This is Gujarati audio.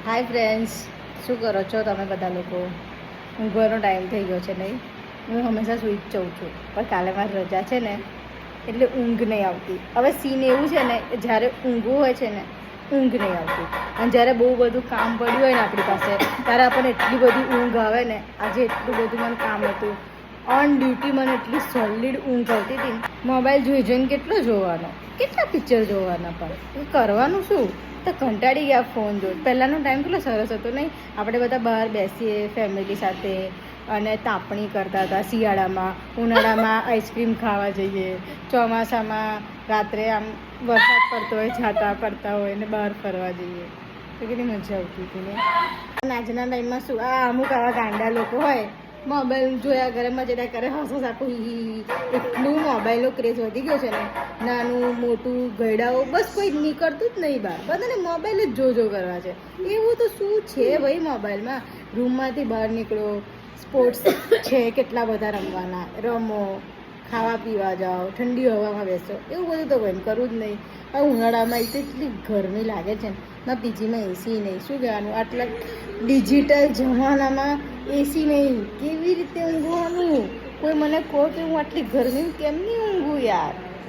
હાય ફ્રેન્ડ્સ, શું કરો છો તમે બધા લોકો? ઊંઘવાનો ટાઈમ થઈ ગયો છે નહીં? હું હંમેશા સૂઈ જ જાઉં છું, પણ કાલે મારી રજા છે ને એટલે ઊંઘ નહીં આવતી. હવે સીન એવું છે ને, જ્યારે ઊંઘવું હોય છે ને ઊંઘ નહીં આવતી, અને જ્યારે બહુ બધું કામ પડ્યું હોય ને આપણી પાસે, ત્યારે આપણને એટલી બધી ઊંઘ આવે ને. આજે એટલું બધું મને કામ હતું ઓન ડ્યુટી, મને એટલી સોલિડ ઊંઘ આવતી હતી. મોબાઈલ જોઈ જોઈને કેટલો જોવાનો, કેટલા પિક્ચર જોવાના, પણ એ કરવાનું શું? તો કંટાળી ગયા ફોન જોઈ. પહેલાંનો ટાઈમ કેટલો સરસ હતો નહીં? આપણે બધા બહાર બેસીએ ફેમિલી સાથે અને તાપણી કરતા હતા. શિયાળામાં, ઉનાળામાં આઈસ્ક્રીમ ખાવા જઈએ, ચોમાસામાં રાત્રે આમ વરસાદ પડતો હોય છાતા પડતા હોય ને બહાર ફરવા જઈએ, તો કેટલી મજા આવતી હતી ને. અને આજના ટાઈમમાં શું, આ અમુક આવા ગાંડા લોકો હોય, મોબાઈલ જોયા કરે, મજા કરે, હસ આખું એટલું મોબાઈલનો ક્રેઝ વધી ગયો છે ને. નાનું મોટું ગયડાઓ બસ કોઈ નીકળતું જ નહીં બહાર, બધાને મોબાઈલ જ જો કરવા છે. એવું તો શું છે ભાઈ મોબાઈલમાં? રૂમમાંથી બહાર નીકળો, સ્પોર્ટ્સ છે કેટલા બધા રમવાના, રમો, ખાવા પીવા જાઓ, ઠંડી હવામાં બેસો, એવું બધું તો કોઈ કરવું જ નહીં. આ ઉનાળામાં એટલી ગરમી લાગે છે ને, પીજીમાં એસી નહીં, શું કહેવાનું? આટલા ડિજિટલ જમાનામાં એસી નહીં, કેવી રીતે ઊંઘવાનું? કોઈ મને કહો કે હું આટલી ગરમી કેમની ઊંઘું યાર?